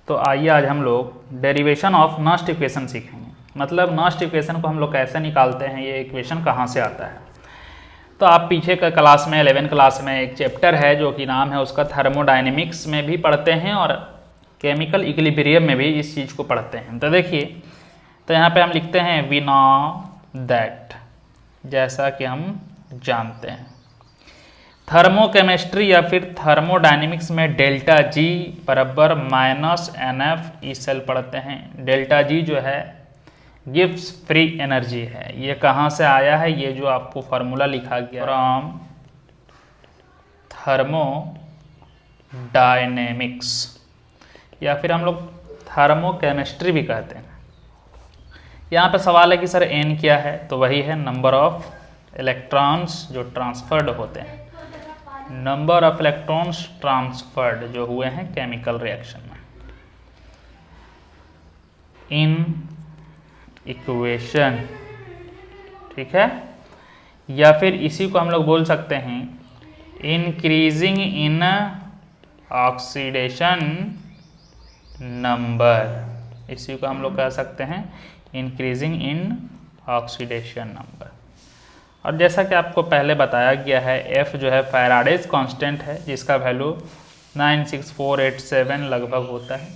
तो आइए आज हम लोग डेरिवेशन ऑफ नॉस्ट इक्वेशन सीखेंगे। मतलब नॉस्ट इक्वेशन को हम लोग कैसे निकालते हैं, ये इक्वेशन कहाँ से आता है। तो आप पीछे का क्लास में 11 क्लास में एक चैप्टर है जो कि नाम है उसका थर्मोडायनेमिक्स में भी पढ़ते हैं और केमिकल इक्विलिब्रियम में भी इस चीज़ को पढ़ते हैं। तो देखिए, तो यहाँ पे हम लिखते हैं वी नो दैट, जैसा कि हम जानते हैं थर्मोकेमिस्ट्री या फिर थर्मोडायनेमिक्स में डेल्टा जी बराबर minus n F E cell पढ़ते हैं। डेल्टा जी जो है गिव्स फ्री एनर्जी है। ये कहाँ से आया है, ये जो आपको फार्मूला लिखा गया फ्रॉम थर्मोडायनेमिक्स या फिर हम लोग थर्मोकेमिस्ट्री भी कहते हैं। यहाँ पे सवाल है कि सर एन क्या है, तो वही है नंबर ऑफ इलेक्ट्रॉन्स जो ट्रांसफर्ड होते हैं, नंबर ऑफ इलेक्ट्रॉन्स ट्रांसफर्ड जो हुए हैं केमिकल रिएक्शन में इन इक्वेशन, ठीक है। या फिर इसी को हम लोग बोल सकते हैं इंक्रीजिंग इन ऑक्सीडेशन नंबर, इसी को हम लोग कह सकते हैं इंक्रीजिंग इन ऑक्सीडेशन नंबर। और जैसा कि आपको पहले बताया गया है, F जो है फैराडेज कांस्टेंट है जिसका वैल्यू 96487 लगभग होता है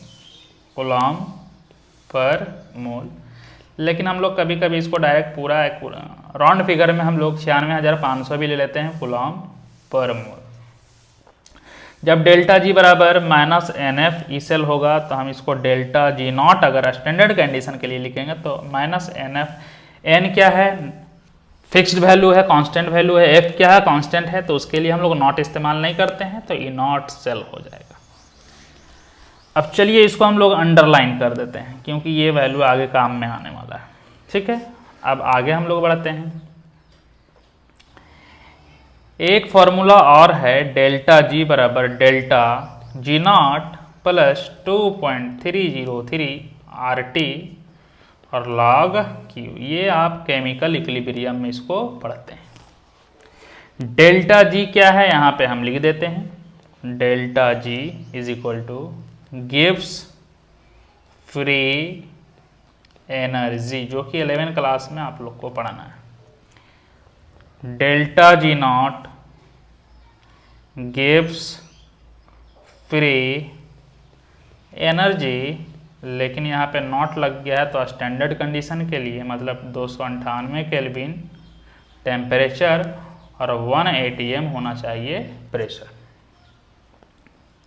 कूलॉम पर मोल। लेकिन हम लोग कभी कभी इसको डायरेक्ट पूरा राउंड फिगर में हम लोग 96,500 भी ले लेते हैं कूलॉम पर मोल। जब डेल्टा जी बराबर minus n F E cell होगा तो हम इसको डेल्टा जी नॉट अगर स्टैंडर्ड कंडीशन के लिए लिखेंगे तो माइनस एन एफ, एन क्या है फिक्स्ड वैल्यू है, कांस्टेंट वैल्यू है, एफ क्या है कांस्टेंट है, तो उसके लिए हम लोग नॉट इस्तेमाल नहीं करते हैं, तो ई नॉट सेल हो जाएगा। अब चलिए इसको हम लोग अंडरलाइन कर देते हैं क्योंकि ये वैल्यू आगे काम में आने वाला है, ठीक है। अब आगे हम लोग बढ़ते हैं। एक फॉर्मूला और है डेल्टा जी बराबर delta G naught plus 2.303 R T और लॉग क्यू। ये आप केमिकल इक्विलिब्रियम में इसको पढ़ते हैं। डेल्टा जी क्या है यहाँ पे हम लिख देते हैं, delta ji is equal two gives free energy, जो कि 11 क्लास में आप लोग को पढ़ना है। Delta G not gives free energy, लेकिन यहाँ पे नॉट लग गया है तो स्टैंडर्ड कंडीशन के लिए मतलब 298 केल्विन टेम्परेचर और 1 atm होना चाहिए प्रेशर।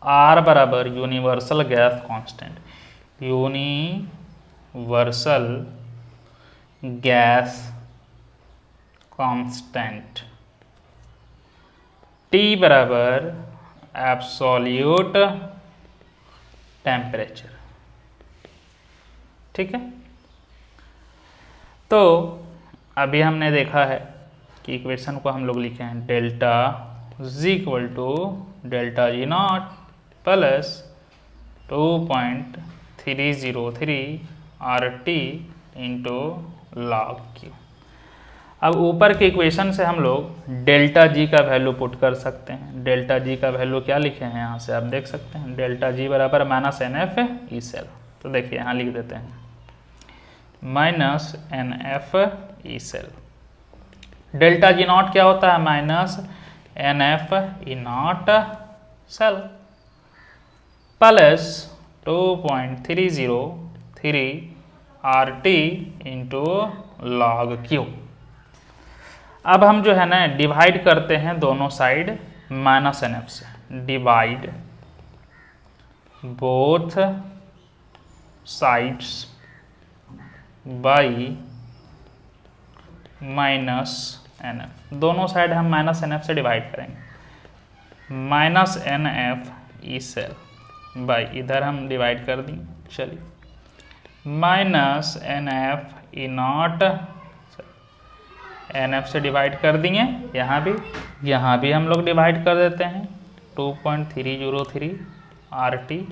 आर बराबर universal gas constant, universal gas constant. T बराबर एब्सोल्यूट टेम्परेचर, ठीक है। तो अभी हमने देखा है कि इक्वेशन को हम लोग लिखे हैं delta G equal to delta G naught plus 2.303 R T into log Q. अब ऊपर के इक्वेशन से हम लोग डेल्टा जी का वैल्यू पुट कर सकते हैं। डेल्टा जी का वैल्यू क्या लिखे हैं यहाँ से आप देख सकते हैं, डेल्टा जी बराबर minus n F E cell. तो देखिए यहाँ लिख देते हैं minus n F E cell. Delta G naught क्या होता है, minus n F E naught cell plus 2.303 R T into log Q. अब हम जो है ना डिवाइड करते हैं दोनों साइड माइनस एन एफ से, divide both sides by minus n F. दोनों साइड हम माइनस एन एफ से डिवाइड करेंगे। Minus n F E cell by इधर हम डिवाइड कर देंगे, चलिए minus n F E naught n F से डिवाइड कर दिए। यहाँ भी हम लोग डिवाइड कर देते हैं 2.303 R T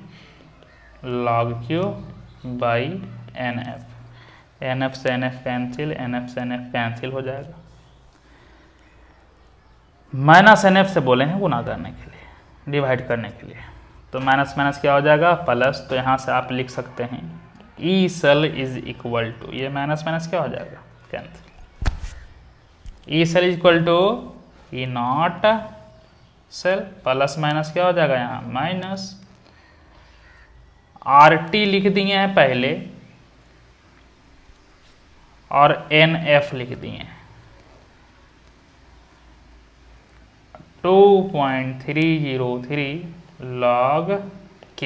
log Q by n F. N F से n F cancel, n F से एन एफ कैंसिल हो जाएगा। माइनस एन एफ से बोले हैं गुना करने के लिए, डिवाइड करने के लिए, तो माइनस माइनस क्या हो जाएगा प्लस, तो यहाँ से आप लिख सकते हैं E cell is equal to, ये माइनस माइनस क्या हो जाएगा cancel, E cell is equal to E naught cell, plus minus क्या हो जाएगा यहाँ माइनस, आर टी लिख दिए हैं पहले और एन एफ लिख दिए हैं 2.303 log Q।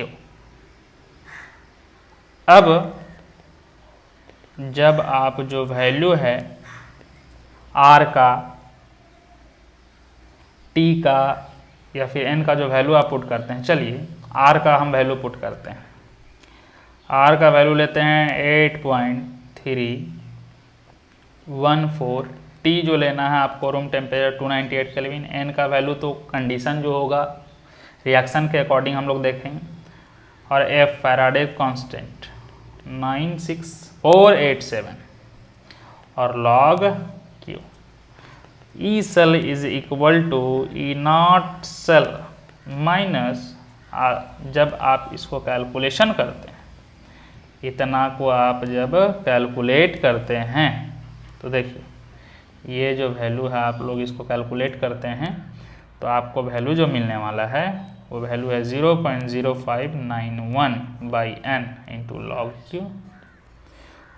अब जब आप जो वैल्यू है R का, T का या फिर N का जो वैल्यू आप पुट करते हैं, चलिए R का हम वैल्यू पुट करते हैं, R का वैल्यू लेते हैं 8.314, T जो लेना है आपको रूम टेम्परेचर 298 केल्विन, N का वैल्यू तो कंडीशन जो होगा रिएक्शन के अकॉर्डिंग हम लोग देखेंगे, और F फैराडे कांस्टेंट 96487 और log Q। E cell is equal to E naught cell minus, जब आप इसको कैलकुलेशन करते हैं, इतना को आप जब कैलकुलेट करते हैं तो देखिए ये जो वैल्यू है आप लोग इसको कैलकुलेट करते हैं तो आपको वैल्यू जो मिलने वाला है वो वैल्यू है 0.0591 by n into log Q,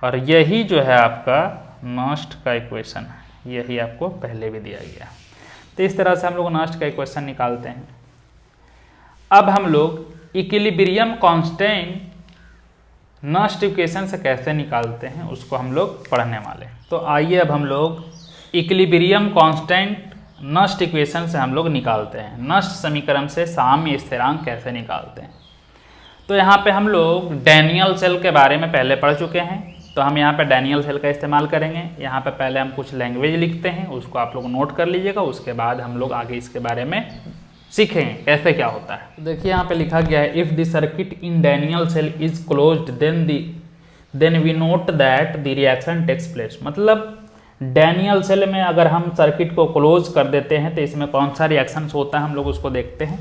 और यही जो है आपका नॉस्ट का इक्वेशन है, यही आपको पहले भी दिया गया। तो इस तरह से हम लोग नॉस्ट का इक्वेशन निकालते हैं। अब हम लोग इक्विलिब्रियम कांस्टेंट नॉस्ट इक्वेशन से कैसे निकालते हैं उसको हम लोग पढ़ने वाले हैं। तो आइए अब हम लोग इक्विलिब्रियम कांस्टेंट नॉस्ट इक्वेशन से हम लोग निकालते हैं, नॉस्ट समीकरण से साम्य स्थिरांक कैसे निकालते हैं। तो यहाँ पे हम लोग डैनियल सेल के बारे में पहले पढ़ चुके हैं, तो हम यहाँ पे डैनियल सेल का इस्तेमाल करेंगे। यहाँ पे पहले हम कुछ लैंग्वेज लिखते हैं, उसको आप लोग नोट कर लीजिएगा, उसके बाद हम लोग आगे इसके बारे में सीखेंगे कैसे क्या होता है। तो देखिए यहाँ पे लिखा गया है, if the circuit in Daniell cell is closed then we note that the reaction takes place. मतलब डैनियल सेल में अगर हम सर्किट को क्लोज कर देते हैं तो इसमें कौन सा रिएक्शंस होता है हम लोग उसको देखते हैं।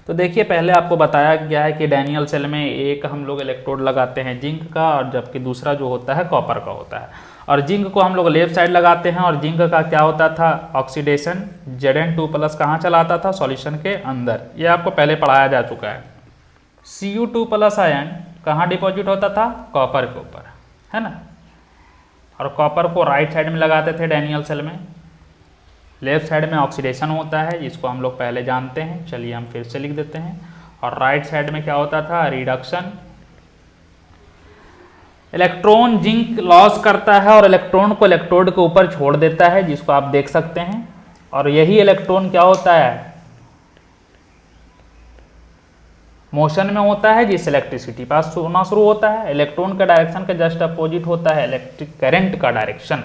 तो देखिए पहले आपको बताया गया है कि डैनियल सेल में एक हम लोग इलेक्ट्रोड लगाते हैं जिंक का, और जबकि दूसरा जो होता है कॉपर का होता है, और जिंक को हम लोग लेफ्ट साइड लगाते हैं, और जिंक का क्या होता था ऑक्सीडेशन Zn2+ कहाँ चलाता था सॉल्यूशन के अंदर, ये आपको पहले पढ़ाया जा चुका है। Cu2+ आयन कहाँ डिपॉजिट होता था कॉपर के ऊपर, है ना, और कॉपर को राइट साइड में लगाते थे डैनियल सेल में, लेफ्ट साइड में ऑक्सीडेशन होता है जिसको हम लोग पहले जानते हैं, चलिए हम फिर से लिख देते हैं, और राइट साइड में क्या होता था रिडक्शन। इलेक्ट्रॉन जिंक लॉस करता है और इलेक्ट्रॉन को इलेक्ट्रोड के ऊपर छोड़ देता है जिसको आप देख सकते हैं, और यही इलेक्ट्रॉन क्या होता है मोशन में होता है जिस इलेक्ट्रिसिटी पास होना शुरू होता है। इलेक्ट्रॉन का डायरेक्शन के जस्ट अपोजिट होता है इलेक्ट्रिक करंट का डायरेक्शन।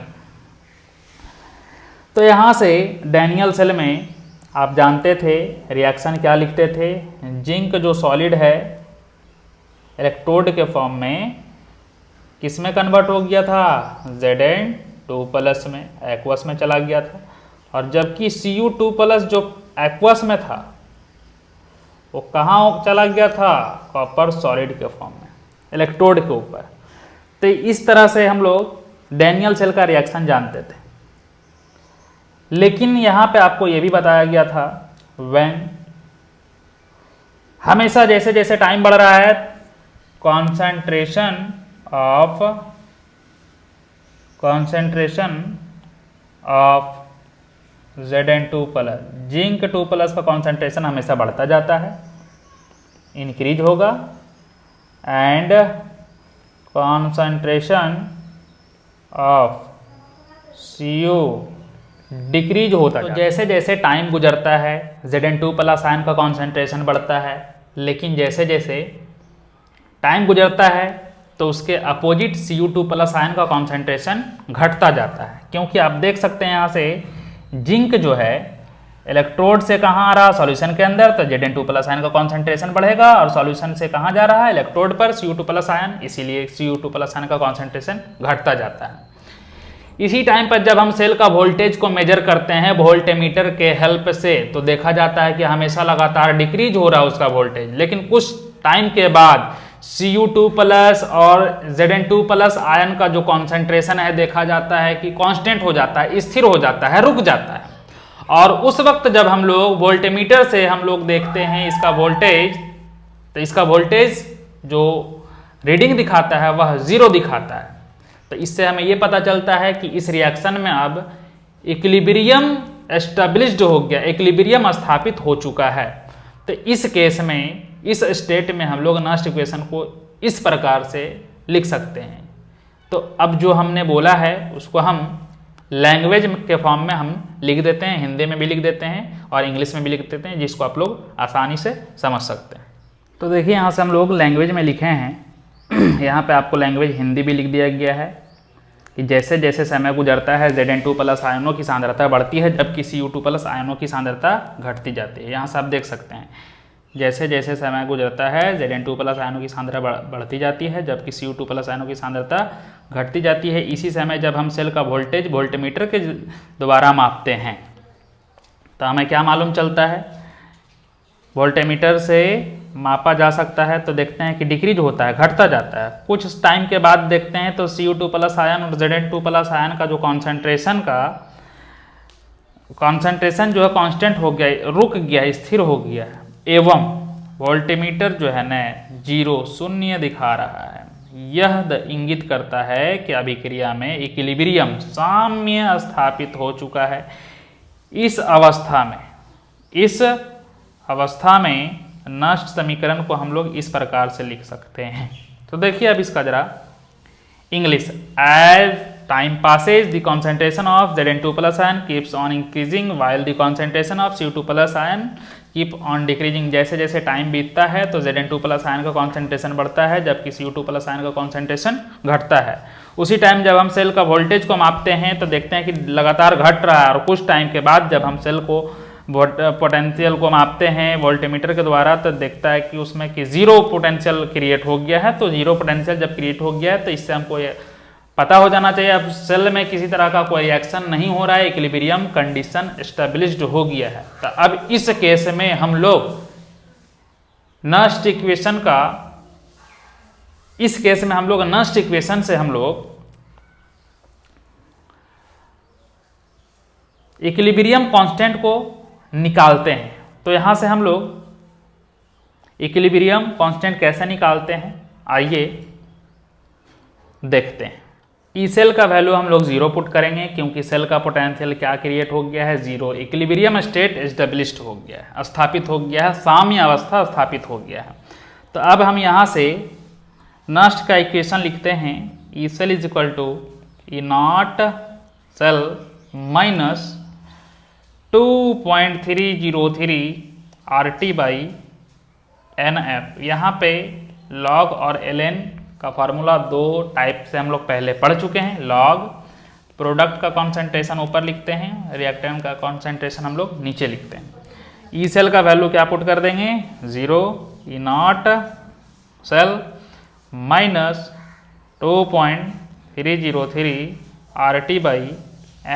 तो यहाँ से डैनियल सेल में आप जानते थे रिएक्शन क्या लिखते थे, जिंक जो सॉलिड है इलेक्ट्रोड के फॉर्म में किस में कन्वर्ट हो गया था Zn2+ में, एक्वस में चला गया था, और जबकि Cu2+ जो एक्वस में था वो कहाँ चला गया था कॉपर सॉलिड के फॉर्म में इलेक्ट्रोड के ऊपर। तो इस तरह से हम लोग डैनियल सेल का रिएक्शन जानते थे। लेकिन यहाँ पे आपको ये भी बताया गया था व्हेन हमेशा जैसे जैसे टाइम बढ़ रहा है कॉन्सेंट्रेशन ऑफ Zn2+, जिंक 2+ का कॉन्सेंट्रेशन हमेशा बढ़ता जाता है, इंक्रीज होगा, and concentration of Cu decrease होता है। तो जैसे जैसे टाइम गुजरता है Zn2+ आयन का कॉन्सेंट्रेशन बढ़ता है, लेकिन जैसे जैसे टाइम गुजरता है तो उसके अपोजिट Cu2+ आयन का कॉन्सेंट्रेशन घटता जाता है, क्योंकि आप देख सकते हैं यहाँ से जिंक जो है इलेक्ट्रोड से कहाँ आ रहा सॉल्यूशन के अंदर, तो Zn2+ आयन का कॉन्सेंट्रेशन बढ़ेगा, और सॉल्यूशन से कहाँ जा रहा है इलेक्ट्रोड पर Cu2+ आयन, इसीलिए Cu2+ आयन का कॉन्सेंट्रेशन घटता जाता है। इसी टाइम पर जब हम सेल का वोल्टेज को मेजर करते हैं वोल्टेमीटर के हेल्प से, तो देखा जाता है कि हमेशा लगातार डिक्रीज हो रहा है उसका वोल्टेज, लेकिन कुछ टाइम के बाद Cu2 प्लस और Zn2 प्लस आयन का जो कॉन्सेंट्रेशन है देखा जाता है कि कांस्टेंट हो जाता है, स्थिर हो जाता है, रुक जाता है। और उस वक्त जब हम लोग वोल्टेमीटर से हम लोग देखते हैं इसका वोल्टेज, तो इसका वोल्टेज जो रीडिंग दिखाता है वह 0 दिखाता है। तो इससे हमें यह पता चलता है कि इस रिएक्शन में अब इक्विलिब्रियम एस्टेब्लिश्ड हो गया, इक्विलिब्रियम स्थापित हो चुका है। तो इस केस में, इस स्टेट में हम लोग नस्ट इक्वेशन को इस प्रकार से लिख सकते हैं। तो अब जो हमने बोला है उसको हम लैंग्वेज के फॉर्म में हम लिख देते हैं, हिंदी में भी लिख देते हैं और इंग्लिश में भी लिख देते हैं, जिसको आप लोग आसानी से समझ सकते हैं। तो देखिए यहाँ से हम लोग लैंग्वेज में लिखे हैं, यहाँ पे आपको लैंग्वेज हिंदी भी लिख दिया गया है कि जैसे जैसे समय गुजरता है Zn2 प्लस आयनों की सांद्रता बढ़ती है, जबकि Cu2 प्लस आयनों की सांद्रता घटती जाती है। यहाँ से आप देख सकते हैं जैसे जैसे समय गुजरता है Zn2 प्लस आयनों की सांद्रता बढ़ती जाती है, जबकि Cu2 प्लस आयनों की सांद्रता घटती जाती है। इसी समय जब हम सेल का वोल्टेज वोल्टमीटर के द्वारा मापते हैं तो हमें क्या मालूम चलता है, वोल्टमीटर से मापा जा सकता है तो देखते हैं कि डिक्रीज होता है, घटता जाता है। कुछ टाइम के बाद देखते हैं तो Cu2 प्लस आयन और Zn2 प्लस आयन का जो कॉन्सेंट्रेशन जो है कांस्टेंट हो गया, रुक गया, स्थिर हो गया है, एवं वोल्टमीटर जो है न 0 शून्य दिखा रहा है। यह इंगित करता है कि अभिक्रिया में इक्विलिब्रियम साम्य स्थापित हो चुका है। इस अवस्था में नष्ट समीकरण को हम लोग इस प्रकार से लिख सकते हैं। तो देखिए अब इसका जरा English, as time passes the concentration of Zn2 plus ion keeps on increasing while the concentration of Cu2 plus ion keep on decreasing. जैसे जैसे टाइम बीतता है तो Zn2 प्लस आयन का कॉन्सेंट्रेशन बढ़ता है, जबकि Cu2 प्लस आयन का कॉन्सेंट्रेशन घटता है। उसी टाइम जब हम सेल का वोल्टेज को मापते हैं तो देखते हैं कि लगातार घट रहा है, और कुछ टाइम के बाद जब हम सेल को पोटेंशियल को मापते हैं वोल्टमीटर के द्वारा तो देखता है कि उसमें कि 0 पोटेंशियल क्रिएट हो गया है। तो 0 पोटेंशियल जब क्रिएट हो गया है तो इससे हमको ये पता हो जाना चाहिए अब सेल में किसी तरह का कोई रिएक्शन नहीं हो रहा है, इक्विलिब्रियम कंडीशन एस्टेब्लिश्ड हो गया है। तो अब इस केस में हम लोग नस्ट इक्वेशन का, इस केस में हम लोग नस्ट इक्वेशन से हम लोग इक्विलिब्रियम कांस्टेंट को निकालते हैं। तो यहां से हम लोग इक्विलिब्रियम कांस्टेंट कैसे निकालते हैं, आइए देखते हैं। ई सेल का वैल्यू हम लोग 0 पुट करेंगे, क्योंकि सेल का पोटेंशियल क्या क्रिएट हो गया है, 0। इक्विलिब्रियम स्टेट एस्टेब्लिश्ड हो गया है, स्थापित हो गया है, साम्य अवस्था स्थापित हो गया है। तो अब हम यहाँ से नष्ट का इक्वेशन लिखते हैं, E cell is equal to E naught cell minus 2.303 RT by NF। यहाँ पे लॉग और ln का फार्मूला 2 टाइप से हम लोग पहले पढ़ चुके हैं। लॉग प्रोडक्ट का कॉन्सेंट्रेशन ऊपर लिखते हैं, रिएक्टेंट का कॉन्सेंट्रेशन हम लोग नीचे लिखते हैं। ई सेल का वैल्यू क्या पुट कर देंगे, 0, E naught cell minus 2.303 RT by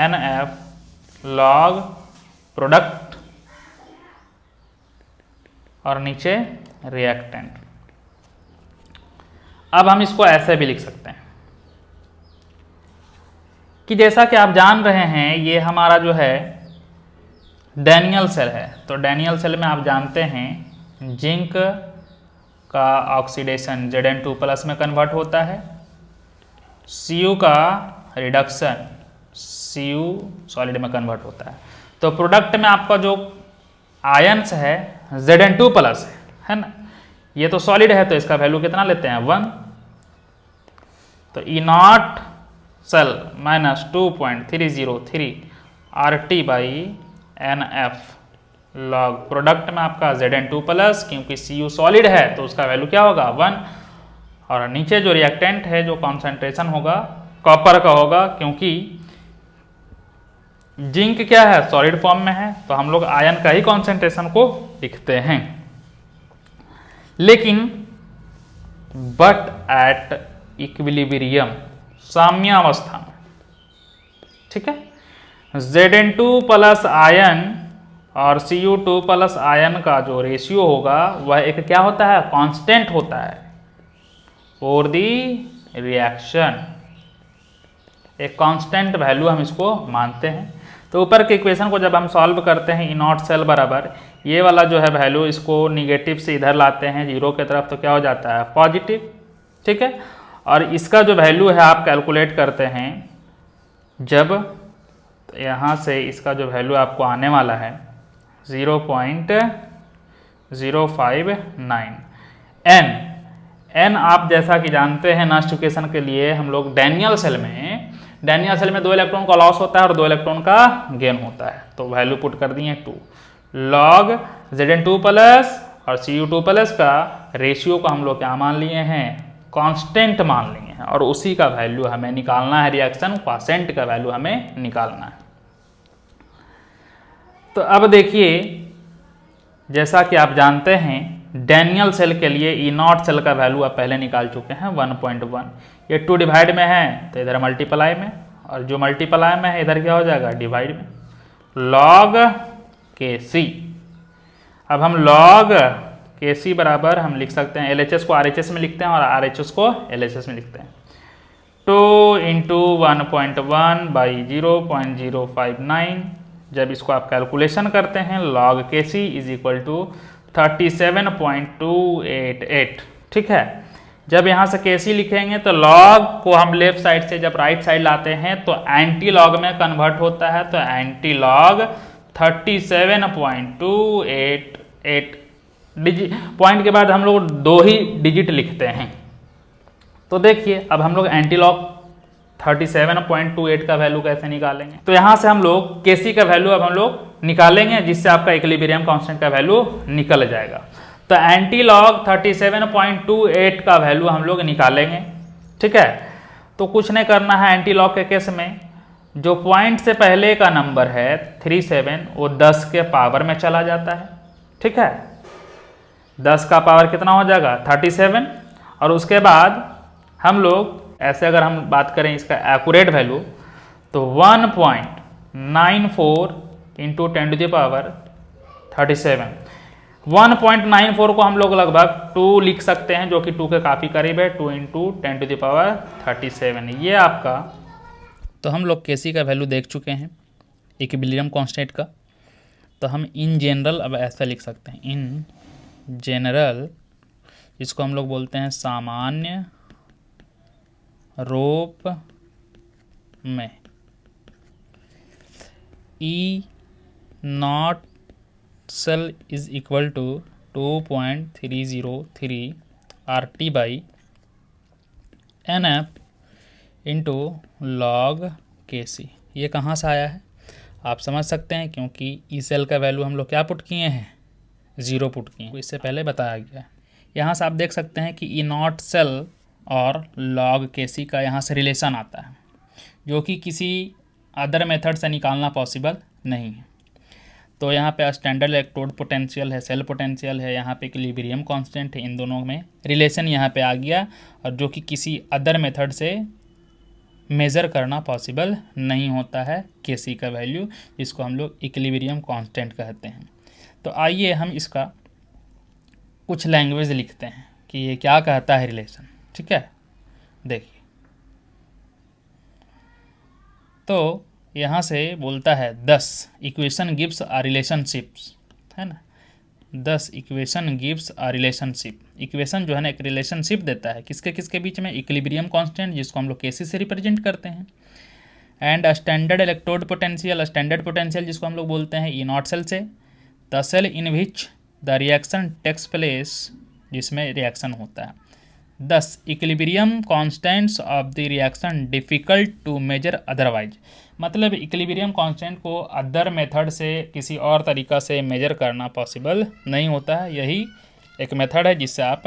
NF log product और नीचे रिएक्टेंट। अब हम इसको ऐसे भी लिख सकते हैं कि जैसा कि आप जान रहे हैं ये हमारा जो है डैनियल सेल है। तो डैनियल सेल में आप जानते हैं जिंक का ऑक्सीडेशन Zn2 प्लस में कन्वर्ट होता है, Cu का रिडक्शन Cu सॉलिड में कन्वर्ट होता है। तो प्रोडक्ट में आपका जो आयंस है Zn2 प्लस है ना, ये तो सॉलिड है तो इसका वैल्यू कितना लेते हैं, 1। तो E naught cell minus 2.303 RT by NF log product में आपका Zn2 प्लस, क्योंकि Cu सॉलिड है तो उसका वैल्यू क्या होगा, 1। और नीचे जो रिएक्टेंट है जो कॉन्सेंट्रेशन होगा कॉपर का होगा, क्योंकि जिंक क्या है, सॉलिड फॉर्म में है, तो हम लोग आयन का ही कॉन्सेंट्रेशन को लिखते हैं। लेकिन बट एट इक्विलिब्रियम, साम्यावस्था में, ठीक है। Zn2 प्लस आयन और Cu2 प्लस आयन का जो रेशियो होगा वह एक क्या होता है, कांस्टेंट होता है फॉर दी रिएक्शन, एक कांस्टेंट वैल्यू हम इसको मानते हैं। तो ऊपर के इक्वेशन को जब हम सॉल्व करते हैं, ई नॉट सेल बराबर ये वाला जो है वैल्यू, इसको निगेटिव से इधर लाते हैं जीरो की तरफ, तो क्या हो जाता है, पॉजिटिव। ठीक है। और इसका जो वैल्यू है आप कैलकुलेट करते हैं जब, तो यहाँ से इसका जो वैल्यू आपको आने वाला है 0.059 एन आप जैसा कि जानते हैं नॉन इक्वेशन के लिए हम लोग डैनियल सेल में 2 इलेक्ट्रॉन का लॉस होता है और 2 इलेक्ट्रॉन का गेन होता है। तो वैल्यू पुट कर दिए 2 लॉग Zn2 प्लस और Cu2 प्लस का रेशियो को हम लोग क्या मान लिए हैं, कांस्टेंट मान लिए हैं, और उसी का वैल्यू हमें निकालना है, रिएक्शन क्वोशिएंट का वैल्यू हमें निकालना है। तो अब देखिए, जैसा कि आप जानते हैं डैनियल सेल के लिए ई नॉट सेल का वैल्यू आप पहले निकाल चुके हैं 1.1। ये 2 डिवाइड में है तो इधर मल्टीप्लाई में, और जो मल्टीप्लाई में है इधर क्या हो जाएगा, डिवाइड में। लॉग Kc, अब हम लॉग Kc बराबर हम लिख सकते हैं, LHS को RHS में लिखते हैं और RHS को LHS में लिखते हैं। 2 इंटू 1.1 बाई 0.059, जब इसको आप कैलकुलेशन करते हैं log Kc is equal to 37.288। ठीक है। जब यहाँ से Kc लिखेंगे तो लॉग को हम लेफ्ट साइड से जब राइट साइड लाते हैं तो एंटी लॉग में कन्वर्ट होता है, तो एंटी लॉग 37.288 डिजिट, पॉइंट के बाद हम लोग 2 ही डिजिट लिखते हैं। तो देखिए अब हम लोग एंटी लॉग 37.28 का वैल्यू कैसे निकालेंगे, तो यहाँ से हम लोग Kc का वैल्यू अब हम लोग निकालेंगे, जिससे आपका इक्विलिब्रियम कांस्टेंट का वैल्यू निकल जाएगा। तो एंटी लॉग 37.28 का वैल्यू हम लोग निकालेंगे। ठीक है। तो कुछ नहीं करना है, एंटी लॉग के केस में जो पॉइंट से पहले का नंबर है 37 वो 10 के पावर में चला जाता है। ठीक है। 10 का पावर कितना हो जाएगा, 37, और उसके बाद हम लोग ऐसे अगर हम बात करें इसका एक्यूरेट वैल्यू तो 1.94 इंटू 10 टू द पावर 37, 1.94 को हम लोग लगभग 2 लिख सकते हैं, जो कि 2 के काफ़ी करीब है, 2 इंटू 10 टू द पावर 37, ये आपका। तो हम लोग Kc का वैल्यू देख चुके हैं इक्विलिब्रियम कांस्टेंट का। तो हम इन जनरल अब ऐसा लिख सकते हैं, इन जनरल, इसको हम लोग बोलते हैं सामान्य रूप में, E naught cell is equal to 2.303 RT by NF into log Kc। ये कहाँ से आया है आप समझ सकते हैं, क्योंकि ई सेल का वैल्यू हम लोग क्या पुट किए हैं, 0 पुट किए हैं, इससे पहले बताया गया है। यहाँ से आप देख सकते हैं कि ई नॉट सेल और लॉग Kc का यहाँ से रिलेशन आता है, जो कि किसी अदर मेथड से निकालना पॉसिबल नहीं है। तो यहाँ पे स्टैंडर्ड इलेक्ट्रोड पोटेंशियल है, सेल पोटेंशियल है, यहाँ पे इक्विलिब्रियम कांस्टेंट है, इन दोनों में रिलेशन यहाँ पे आ गया, और जो कि किसी अदर मेथड से मेज़र करना पॉसिबल नहीं होता है Kc का वैल्यू, जिसको हम लोग इक्विलिब्रियम कांस्टेंट कहते हैं। तो आइए हम इसका कुछ लैंग्वेज लिखते हैं कि ये क्या कहता है रिलेशन। ठीक है। देखिए, तो यहाँ से बोलता है 10 इक्वेशन गिव्स आ रिलेशनशिप्स, है ना, 10 इक्वेशन गिव्स आ रिलेशनशिप। इक्वेशन जो है ना एक रिलेशनशिप देता है, किसके किसके बीच में, इक्विलिब्रियम कांस्टेंट जिसको हम लोग Kc से रिप्रेजेंट करते हैं, and standard electrode potential, standard potential जिसको हम लोग बोलते हैं ई नॉट सेल से, the cell in which the reaction takes place, जिसमें रिएक्शन होता है। 10 equilibrium constants of the reaction difficult to measure otherwise, मतलब इक्विलिब्रियम कांस्टेंट को अदर मेथड से किसी और तरीक़ा से मेजर करना पॉसिबल नहीं होता है। यही एक मेथड है जिससे आप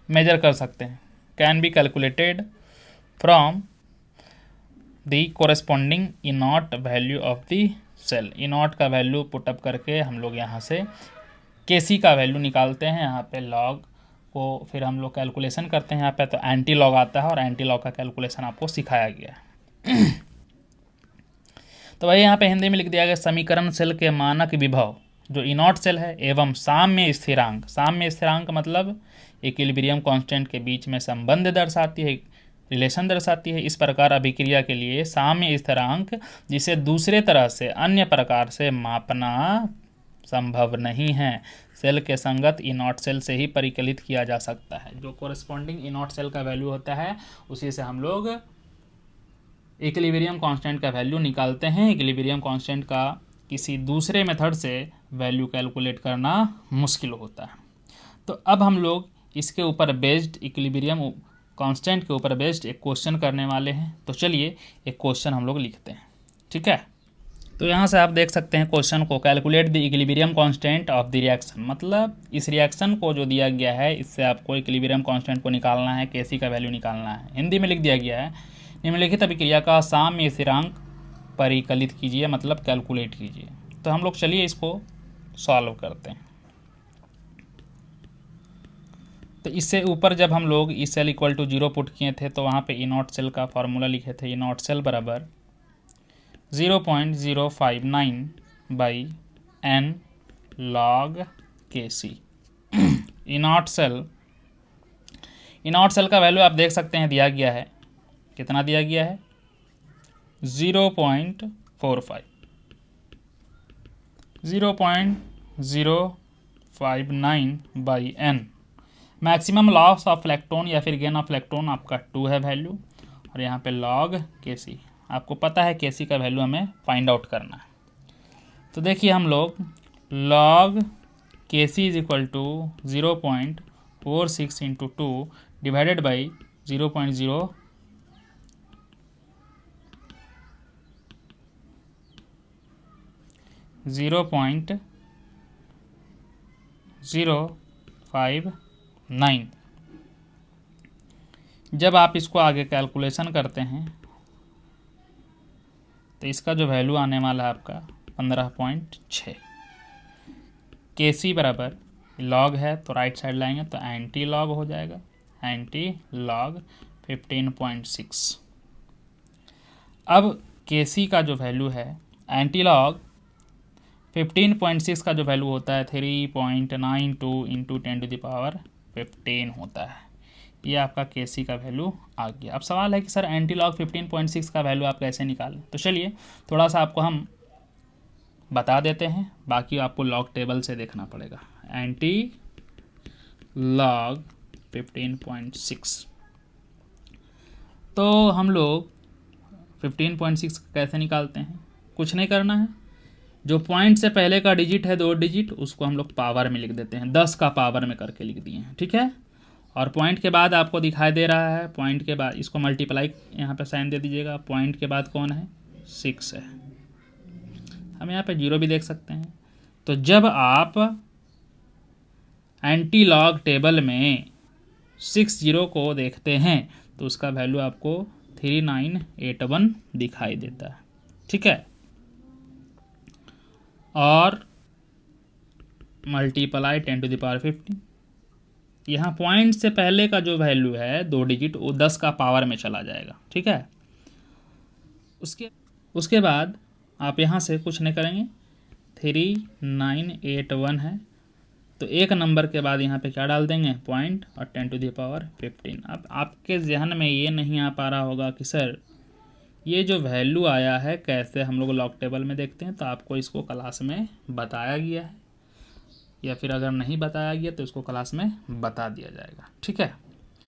मेजर कर सकते हैं। Can be calculated from the corresponding E naught value of the cell. E naught का वैल्यू पुटअप करके हम लोग यहाँ से Kc का वैल्यू निकालते हैं। यहाँ पे लॉग को फिर हम लोग कैलकुलेशन करते हैं, यहाँ पे तो एंटी लॉग आता है, और एंटी लॉग का कैलकुलेशन आपको सिखाया गया है। तो वही यहाँ पे हिंदी में लिख दिया गया, समीकरण सेल के मानक विभव जो इनॉट सेल है एवं साम्य स्थिरांक मतलब इक्विलिब्रियम कांस्टेंट के बीच में संबंध दर्शाती है, रिलेशन दर्शाती है। इस प्रकार अभिक्रिया के लिए साम्य स्थिरांक जिसे दूसरे तरह से अन्य प्रकार से मापना संभव नहीं है, सेल के संगत इनॉट सेल से ही परिकलित किया जा सकता है। जो कोरस्पॉन्डिंग इनॉट सेल का वैल्यू होता है उसी से हम लोग इक्विलिब्रियम कांस्टेंट का वैल्यू निकालते हैं। इक्विलिब्रियम कांस्टेंट का किसी दूसरे मेथड से वैल्यू कैलकुलेट करना मुश्किल होता है। तो अब हम लोग इसके ऊपर बेस्ड इक्विलिब्रियम कांस्टेंट के ऊपर बेस्ड एक क्वेश्चन करने वाले हैं। तो चलिए एक क्वेश्चन हम लोग लिखते हैं, ठीक है। तो यहाँ से आप देख सकते हैं क्वेश्चन को, calculate the equilibrium constant of the reaction, मतलब इस रिएक्शन को जो दिया गया है इससे आपको इक्विलिब्रियम कांस्टेंट को निकालना है, केसी का वैल्यू निकालना है। हिंदी में लिख दिया गया है, निम्नलिखित अभिक्रिया का साम्य स्थिरांक परिकलित कीजिए, मतलब कैलकुलेट कीजिए। तो हम लोग चलिए इसको सॉल्व करते हैं। तो इससे ऊपर जब हम लोग E cell equal to 0 put किए थे तो वहाँ पे इनॉट सेल का फॉर्मूला लिखे थे, इनॉट सेल बराबर 0.059 by n log Kc। E naught cell का वैल्यू आप देख सकते हैं दिया गया है, कितना दिया गया है 0.45, 0.059 by n। Maximum loss of electron या फिर गेन ऑफ इलेक्ट्रॉन आपका 2 है वैल्यू, और यहाँ पे log Kc आपको पता है, Kc का वैल्यू हमें फाइंड आउट करना है। तो देखिए हम लोग log Kc is equal to 0.46 into 2 divided by 0.0 0.059। जब आप इसको आगे कैलकुलेशन करते हैं तो इसका जो वैल्यू आने वाला है आपका 15.6। Kc बराबर लॉग है तो राइट साइड लाएंगे तो एंटी लॉग हो जाएगा, एंटी लॉग 15.6। अब Kc का जो वैल्यू है एंटी लॉग 15.6 का जो वैल्यू होता है 3.92 इंटू 10⁻15 होता है। ये आपका Kc का वैल्यू आ गया। अब सवाल है कि सर एंटी लॉग 15.6 का वैल्यू आप कैसे निकालें। तो चलिए थोड़ा सा आपको हम बता देते हैं, बाकी आपको लॉग टेबल से देखना पड़ेगा। एंटी लॉग 15.6, तो हम लोग 15.6 कैसे निकालते हैं, कुछ नहीं करना है। जो पॉइंट से पहले का डिजिट है 2 डिजिट, उसको हम लोग पावर में लिख देते हैं, 10 का पावर में करके लिख दिए हैं, ठीक है। और पॉइंट के बाद आपको दिखाई दे रहा है, पॉइंट के बाद इसको मल्टीप्लाई यहाँ पे साइन दे दीजिएगा। पॉइंट के बाद कौन है 6 है, हम यहाँ पे 0 भी देख सकते हैं। तो जब आप एंटी लॉग टेबल में 60 को देखते हैं तो उसका वैल्यू आपको 3981 दिखाई देता है, ठीक है। और मल्टीप्लाई 10⁻15, यहाँ पॉइंट से पहले का जो वैल्यू है 2 डिजिट वो 10 का पावर में चला जाएगा, ठीक है। उसके बाद आप यहाँ से कुछ नहीं करेंगे, 3981 है तो एक नंबर के बाद यहाँ पे क्या डाल देंगे पॉइंट और 10⁻15। अब आपके जहन में ये नहीं आ पा रहा होगा कि सर ये जो वैल्यू आया है कैसे हम लोग लॉग टेबल में देखते हैं। तो आपको इसको क्लास में बताया गया है, या फिर अगर नहीं बताया गया तो इसको क्लास में बता दिया जाएगा, ठीक है।